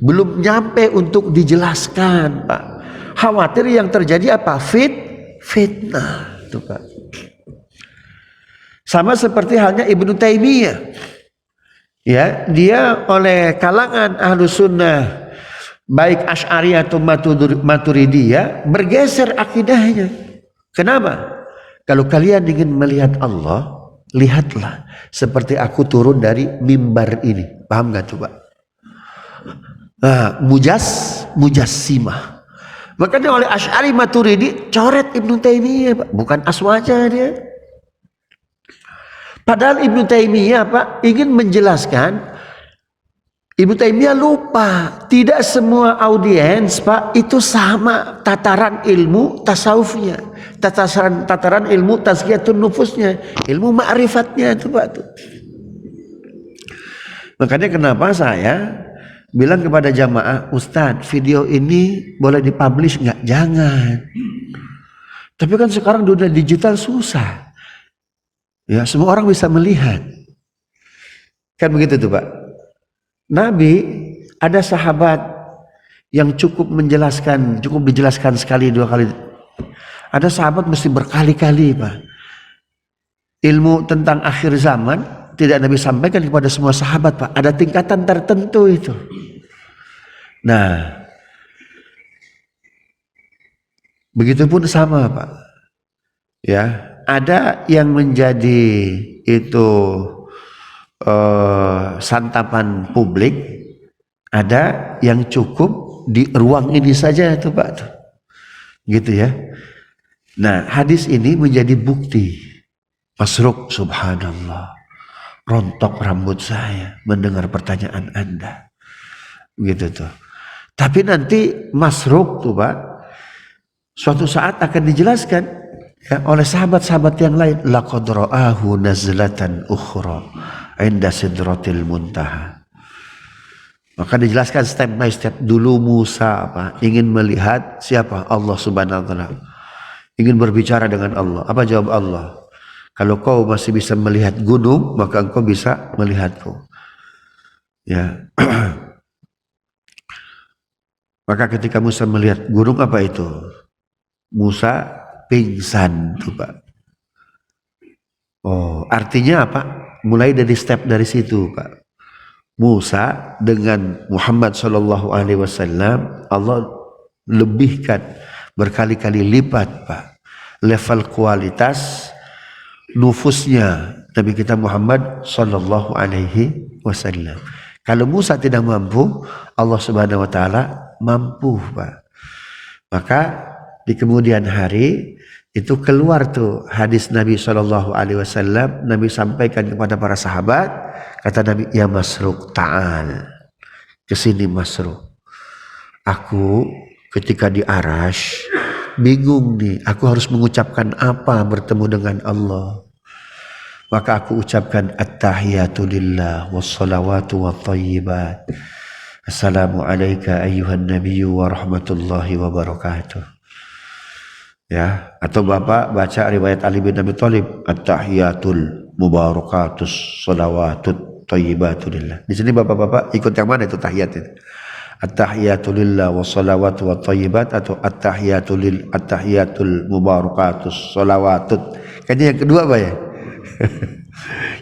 S1: Belum nyampe untuk dijelaskan, Pak. Khawatir yang terjadi apa? Fitnah. Tuh, Pak. Sama seperti halnya Ibnu Taimiyah. Ya, dia oleh kalangan Ahlus Sunnah baik Asy'ari atau Maturidiyah bergeser akidahnya. Kenapa? Kalau kalian ingin melihat Allah, lihatlah seperti aku turun dari mimbar ini. Paham gak tuh, Pak? Nah, mujassimah. Makanya oleh Asy'ari Maturidi coret Ibnu Taimiyah, Pak. Bukan aswaja dia. Padahal Ibnu Taimiyah, Pak, ingin menjelaskan. Ibnu Taimiyah lupa, tidak semua audiens, Pak, itu sama tataran ilmu tasawufnya, tataran ilmu tazkiyatun nufusnya, ilmu ma'rifatnya itu, Pak. Tuh. Makanya kenapa saya bilang kepada jamaah, Ustadz, video ini boleh dipublish nggak? Jangan. Tapi kan sekarang dunia digital susah. Ya, semua orang bisa melihat. Kan begitu tuh, Pak. Nabi ada sahabat yang cukup dijelaskan sekali, dua kali. Ada sahabat mesti berkali-kali, Pak. Ilmu tentang akhir zaman tidak Nabi sampaikan kepada semua sahabat, Pak. Ada tingkatan tertentu itu. Nah, begitupun sama, Pak. Ya. Ada yang menjadi itu santapan publik, ada yang cukup di ruang ini saja tuh, Pak. Gitu ya. Nah, hadis ini menjadi bukti. Masruq, subhanallah, rontok rambut saya mendengar pertanyaan Anda. Gitu tuh. Tapi nanti Masruq tuh, Pak, suatu saat akan dijelaskan ya, oleh sahabat-sahabat yang lain, laqad ra'ahu nazlatan ukhra 'inda sidratil muntaha. Maka dijelaskan step by step. Dulu Musa ingin melihat siapa? Allah Subhanahu wa taala. Ingin berbicara dengan Allah. Apa jawab Allah? Kalau kau masih bisa melihat gunung, maka engkau bisa melihatku. Ya. Maka ketika Musa melihat gunung, apa itu? Musa pingsan tuh Pak. Oh, artinya apa? Mulai dari step dari situ Pak. Musa dengan Muhammad Shallallahu Alaihi Wasallam, Allah lebihkan berkali-kali lipat Pak level kualitas nufusnya Nabi kita Muhammad Shallallahu Alaihi Wasallam. Kalau Musa tidak mampu, Allah Subhanahu Wa Taala mampu Pak. Maka di kemudian hari itu keluar tuh hadis Nabi Shallallahu Alaihi Wasallam. Nabi sampaikan kepada para sahabat, kata Nabi, ya Masruq ta'al, kesini Masruq. Aku ketika di Arash bingung nih, aku harus mengucapkan apa bertemu dengan Allah. Maka aku ucapkan at-tahiyatu lillah wassalawatu wattayyibat. Assalamu alayka ayyuhan nabiyyu wa rahmatullahi wa barakatuh. Ya, atau Bapak baca riwayat Ali bin Abi Thalib, at-tahiyatul mubarakatus salawatut thayyibatu lillah. Di sini Bapak-bapak ikut yang mana itu tahiyat itu? At-tahiyatu lillah wassalawatu wattayyibat atau at-tahiyatul mubarakatus salawatut. Kayaknya yang kedua Pak ya?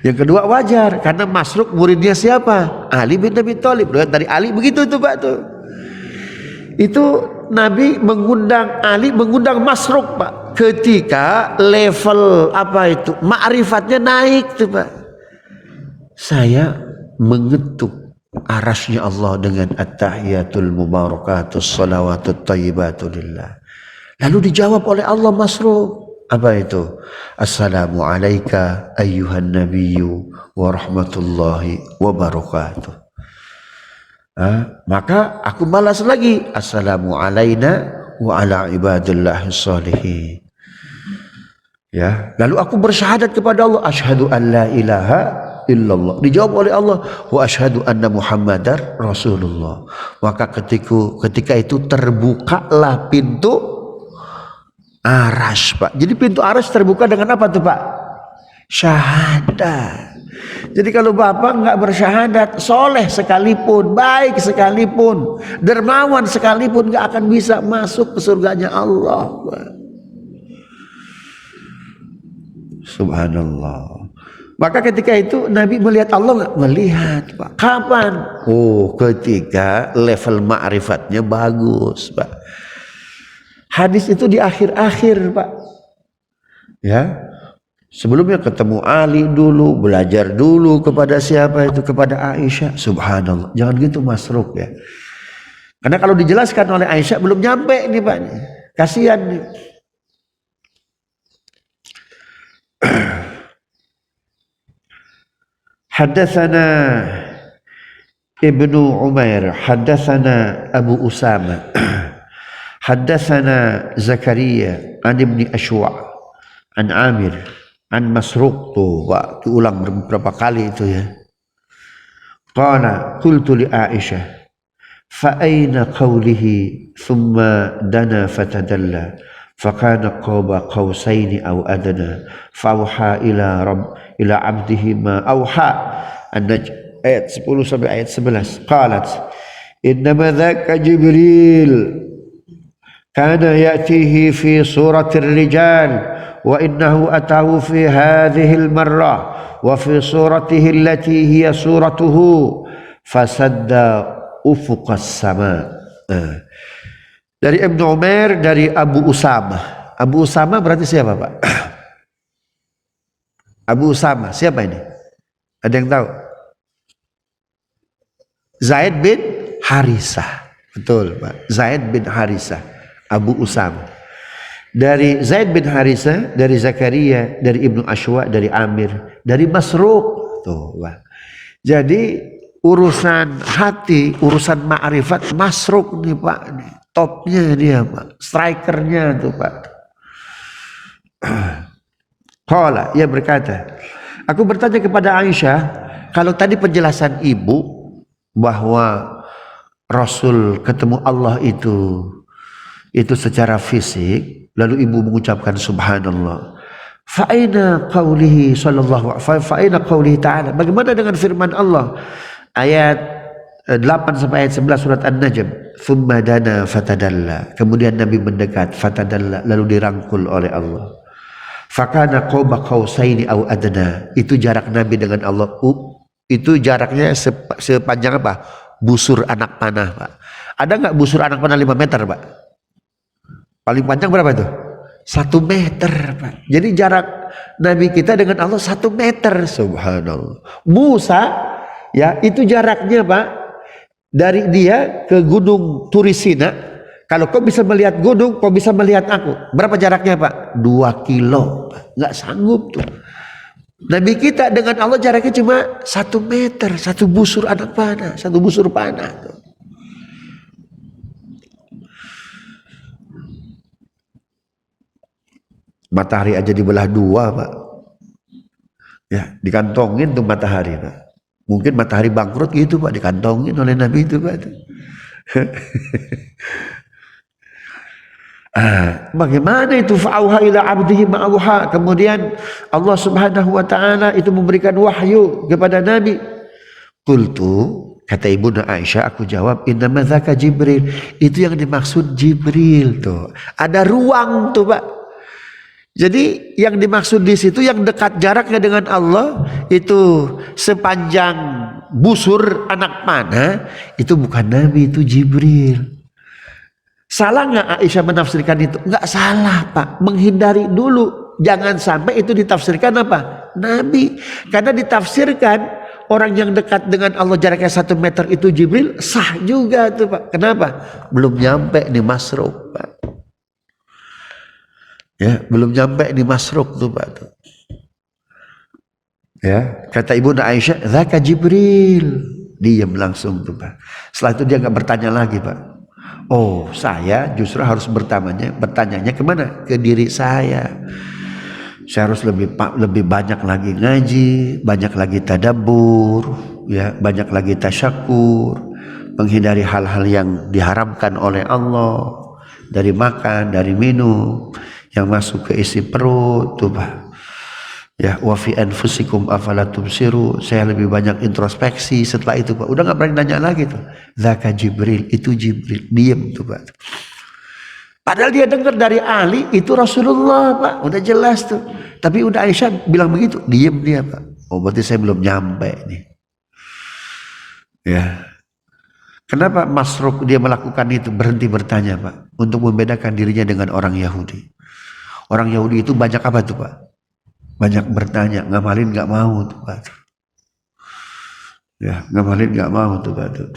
S1: Yang kedua wajar karena Masruq muridnya siapa? Ali bin Abi Thalib. Dari Ali begitu tuh Pak tuh. Itu Nabi mengundang Ali, mengundang Masruq Pak. Ketika level apa itu? Ma'rifatnya naik tuh Pak. Saya mengetuk arasnya Allah dengan at-tahiyatul mubarakatus salawatut thayyibatu lillah. Lalu dijawab oleh Allah Masruq. Apa itu? Assalamu alayka ayyuhan nabiyyu wa rahmatullahi wa barakatuh. Maka aku balas lagi, assalamu alayna wa ala ibadillahi sholihin. Ya, lalu aku bersyahadat kepada Allah, asyhadu an la ilaha illallah. Dijawab oleh Allah, wa asyhadu anna muhammadar rasulullah. Maka ketika itu terbukalah pintu Arash Pak. Jadi pintu Arash terbuka dengan apa tuh Pak? Syahadat. Jadi kalau Bapak nggak bersyahadat, soleh sekalipun, baik sekalipun, dermawan sekalipun, nggak akan bisa masuk ke surganya Allah Pak. Subhanallah. Maka ketika itu Nabi melihat Allah nggak? Melihat Pak. Kapan? Oh, ketika level ma'rifatnya bagus Pak. Hadis itu di akhir-akhir Pak. Ya. Sebelumnya ketemu Ali dulu, belajar dulu kepada siapa itu? Kepada Aisyah. Subhanallah. Jangan gitu Masruq ya. Karena kalau dijelaskan oleh Aisyah belum nyampe nih Pak. Kasihan nih. Haddatsana Ibnu Umair, haddatsana Abu Usama. Haddatsana Zakaria an Ibni Ashwa' an Amir an Masruq. Tuh Pak, diulang beberapa kali itu ya. Qala qultu li Aisyah fa aina qawlihi thumma dana fatadalla fakana qaba qausaini aw adna fauha ila abdihi ma auha. Ayat 10 sampai ayat 11. Qalat innama dzaka Jibril kana ya'tihi fi suratir rijal wa innahu atahu fi hadhihi al-marrah wa fi suratihi allati hiya suratuhu fasadda ufuqas sama. Dari Ibnu Umair, dari Abu Usama. Abu Usama berarti siapa Pak? Abu Usama siapa ini? Ada yang tahu? Zaid bin Harisah. Betul Pak, Zaid bin Harisah. Abu Usama. Dari Zaid bin Harisah, dari Zakaria, dari Ibnu Ashwa', dari Amir, dari Masruq. Tuh, Pak. Jadi urusan hati, urusan ma'rifat Masruq nih Pak. Topnya dia Pak, strikernya tuh Pak. Qala, ia berkata, aku bertanya kepada Aisyah, kalau tadi penjelasan ibu bahwa Rasul ketemu Allah itu secara fisik, lalu ibu mengucapkan subhanallah,
S2: Fa'aina qawlihi sallallahu fa'aina qawlihi ta'ala. Bagaimana dengan firman Allah ayat 8 sampai ayat 11 surat An-Najm. Thumma dana fatadalla. Kemudian Nabi mendekat fatadalla lalu dirangkul oleh Allah. Fakana qaba qausaini au adna. Itu jarak Nabi dengan Allah. Itu jaraknya sepanjang apa? Busur anak panah, Pak. Ada nggak busur anak panah 5 meter, Pak? Paling panjang berapa itu? 1 meter, Pak. Jadi jarak Nabi kita dengan Allah 1 meter. Subhanallah. Musa ya itu jaraknya, Pak, dari dia ke gunung Turisina. Kalau kau bisa melihat gunung, kau bisa melihat aku. Berapa jaraknya, Pak? 2 kilo, Pak. Nggak sanggup tuh. Nabi kita dengan Allah jaraknya cuma 1 meter, 1 busur anak panah, 1 busur panah tuh. Matahari aja dibelah 2, Pak. Ya, dikantongin tuh matahari, Pak. Mungkin matahari bangkrut gitu, Pak, dikantongin oleh Nabi itu, Pak. Bagaimana itu fa'auha ila abdihi ma'auha. Kemudian Allah Subhanahu wa taala itu memberikan wahyu kepada Nabi. Qultu, kata Ibunda Aisyah, aku jawab, innama dzaka Jibril. Itu yang dimaksud Jibril tuh. Ada ruang tuh, Pak. Jadi yang dimaksud di situ yang dekat jaraknya dengan Allah itu sepanjang busur anak panah, itu bukan Nabi, itu Jibril. Salah nggak Aisyah menafsirkan itu? Nggak salah, Pak. Menghindari dulu, jangan sampai itu ditafsirkan apa? Nabi. Karena ditafsirkan orang yang dekat dengan Allah jaraknya 1 meter itu Jibril, sah juga tuh, Pak. Kenapa? Belum nyampe di masruk, Pak. Ya, belum nyampe di masruk tuh, Pak. Tuh. Ya, kata Ibunda Aisyah, "Dzaka Jibril." Diam langsung tuh, Pak. Setelah itu dia nggak bertanya lagi, Pak. Oh, saya justru harus bertanyanya kemana? Ke diri saya. Saya harus lebih banyak lagi ngaji, banyak lagi tadabbur, ya, banyak lagi tasyakur, menghindari hal-hal yang diharamkan oleh Allah, dari makan, dari minum, yang masuk ke isi perut, tuh, Pak. Ya, wa fi anfusikum afala tubsiru. Saya lebih banyak introspeksi setelah itu, Pak. Udah nggak berani nanya lagi tuh. Dzaka Jibril, itu Jibril. Diam tuh, Pak. Padahal dia dengar dari Ali itu Rasulullah, Pak. Udah jelas tuh. Tapi udah Aisyah bilang begitu, diam dia, Pak. Oh, berarti saya belum nyampe nih. Ya. Kenapa Masruk dia melakukan itu? Berhenti bertanya, Pak. Untuk membedakan dirinya dengan orang Yahudi. Orang Yahudi itu banyak apa tuh, Pak? Banyak bertanya, ngamalin nggak mau tuh, Pak. Ya, ngamalin nggak mau tuh, Pak.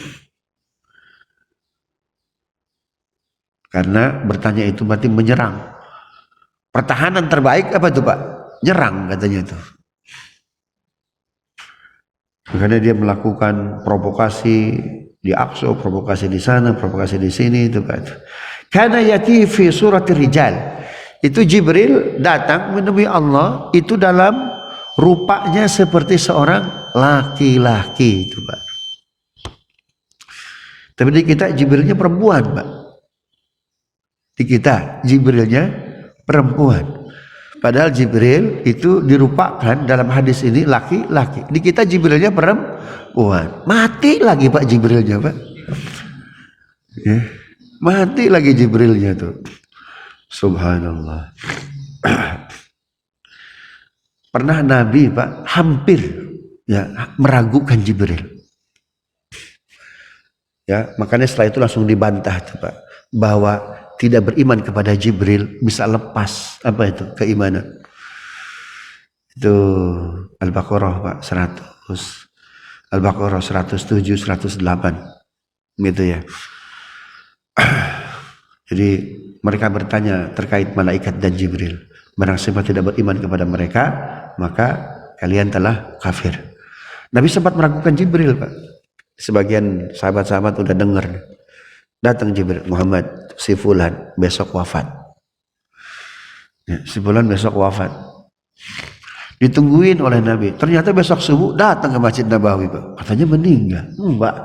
S2: Karena bertanya itu berarti menyerang. Pertahanan terbaik apa tuh, Pak? Nyerang katanya itu. Makanya dia melakukan provokasi di Aqsa, provokasi di sana, provokasi di sini itu, Pak. Karena yati fi suratir rijal. Itu Jibril datang menemui Allah itu dalam rupanya seperti seorang laki-laki itu, Pak. Tapi di kita Jibrilnya perempuan, Pak. Di kita Jibrilnya perempuan. Padahal Jibril itu dirupakan dalam hadis ini laki-laki. Di kita Jibrilnya perempuan. Mati lagi, Pak, Jibrilnya, Pak. Ya. Mati lagi Jibrilnya tuh. Subhanallah. Pernah Nabi, Pak, hampir ya meragukan Jibril. Ya, makanya setelah itu langsung dibantah tuh, Pak, bahwa tidak beriman kepada Jibril bisa lepas apa itu keimanan. Itu Al-Baqarah, Pak, 100. Al-Baqarah 107, 108. Gitu ya. Jadi mereka bertanya terkait malaikat dan Jibril. Barang siapa tidak beriman kepada mereka, maka kalian telah kafir. Nabi sempat meragukan Jibril, Pak. Sebagian sahabat-sahabat udah dengar. Datang Jibril, Muhammad, si fulan besok wafat. Ya, si fulan besok wafat. Ditungguin oleh Nabi. Ternyata besok subuh datang ke Masjid Nabawi, Pak. Katanya meninggal. Enggak.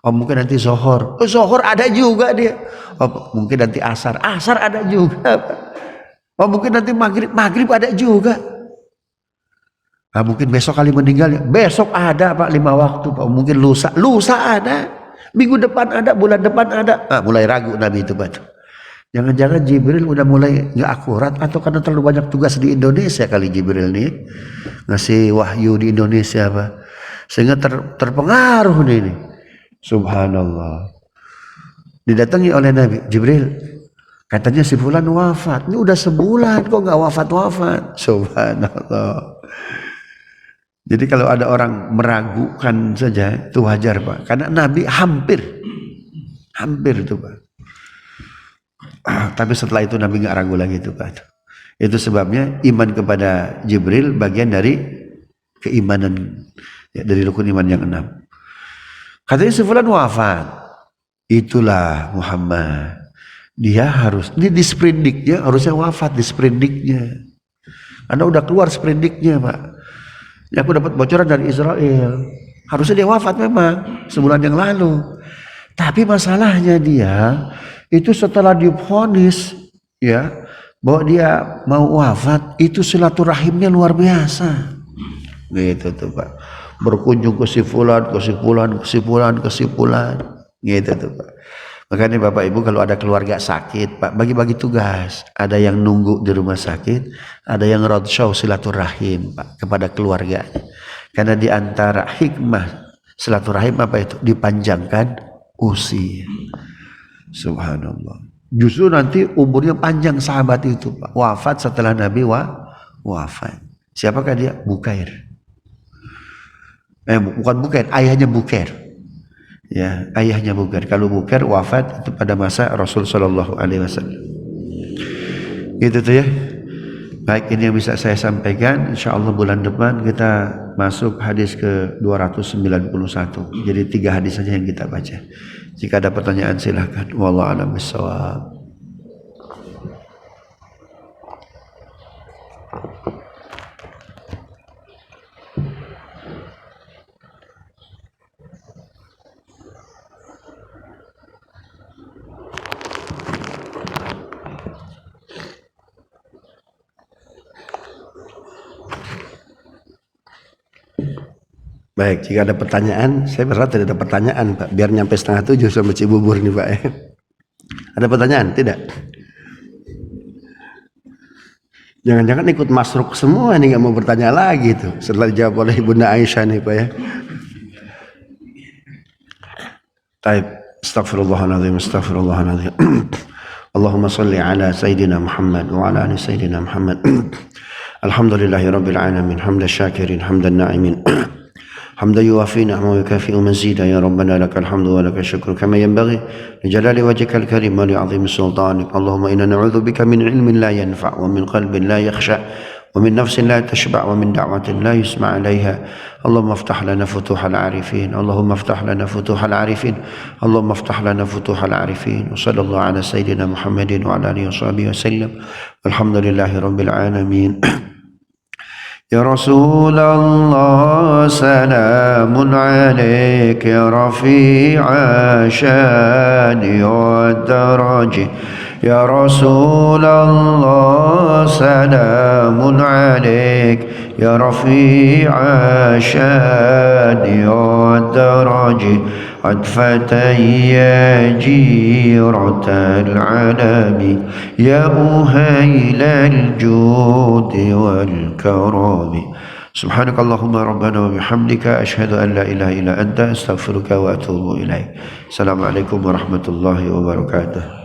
S2: Oh, mungkin nanti Zohor. Oh, Zohor ada juga dia. Oh, mungkin nanti Asar. Asar ada juga, Pak. Oh mungkin nanti maghrib ada juga. Nah, mungkin besok kali meninggal ya. Besok ada Pak 5 waktu Pak. Mungkin lusa ada. Minggu depan ada, bulan depan ada. Ah, mulai ragu Nabi itu Pak. Jangan-jangan Jibril udah mulai nggak akurat atau karena terlalu banyak tugas di Indonesia kali Jibril nih ngasih wahyu di Indonesia Pak. Sehingga terpengaruh nih ini. Subhanallah. Didatangi oleh Nabi Jibril. Katanya si fulan wafat. Ini udah sebulan kok nggak wafat-wafat. Subhanallah. Jadi kalau ada orang meragukan saja itu wajar Pak. Karena Nabi hampir itu Pak. Tapi setelah itu Nabi nggak ragu lagi itu Pak. Itu sebabnya iman kepada Jibril bagian dari keimanan ya, dari rukun iman yang 6. Katanya si fulan wafat. Itulah Muhammad. Dia harus di sprindiknya harusnya wafat di sprindiknya. Karena udah keluar sprindiknya Pak. Ya aku dapat bocoran dari Israel. Harusnya dia wafat memang sebulan yang lalu. Tapi masalahnya dia itu setelah divonis ya bahwa dia mau wafat itu silaturahimnya luar biasa. Gitu tuh Pak. Berkunjung ke si fulan, gitu tuh Pak. Makanya Bapak Ibu kalau ada keluarga sakit Pak, bagi-bagi tugas. Ada yang nunggu di rumah sakit, ada yang roadshow silaturahim Pak kepada keluarganya. Karena di antara hikmah silaturahim apa itu? Dipanjangkan usia. Subhanallah. Justru nanti umurnya panjang sahabat itu Pak. Wafat setelah Nabi wafat. Siapakah dia? Bukair. Bukan Bukair, ayahnya Bukair. Ya, ayahnya Bukair. Kalau Bukair wafat itu pada masa Rasul Shallallahu Alaihi Wasallam. Gitu tuh ya. Baik, ini yang bisa saya sampaikan. Insya Allah bulan depan kita masuk hadis ke 291. Jadi 3 hadis saja yang kita baca. Jika ada pertanyaan silahkan. Wallahu a'lam bishawab. Baik, jika ada pertanyaan, saya berharap tidak ada pertanyaan Pak, biar nyampe 6:30 sama Cibubur nih Pak. Ada pertanyaan? Tidak? Jangan-jangan ikut masruk semua nih, nggak mau bertanya lagi tuh setelah dijawab oleh Bunda Aisyah nih Pak ya. Baik, astagfirullahaladzim. Allahumma salli ala Sayyidina Muhammad wa ala ali Sayyidina Muhammad. Alhamdulillahi Rabbil Alamin, hamdan syakirin, hamdan na'imin. حمدا يوافي نعمه ويكافئ مزيدا يا ربنا لك الحمد ولك الشكر كما ينبغي لجلال وجهك الكريم ولعظيم سلطانك اللهم إنا نعوذ بك من علم لا ينفع ومن قلب لا يخشع ومن نفس لا تشبع ومن دعوة لا يسمع عليها اللهم افتح لنا فتوح العارفين اللهم افتح لنا فتوح العارفين اللهم افتح لنا فتوح العارفين وصلى الله على سيدنا محمد وعلى آله وصحبه وسلم والحمد لله رب العالمين. يا رسول الله سلام عليك يا رفيع الشان والدرج يا رسول الله سلام عليك يا رفيع الشان والدرج عطفة يا جيرة العلم يا أهيل الجود والكرم سبحانك اللهم ربنا وبحمدك أشهد أن لا إله إلا أنت أستغفرك وأتوب إليك. السلام عليكم ورحمة الله وبركاته.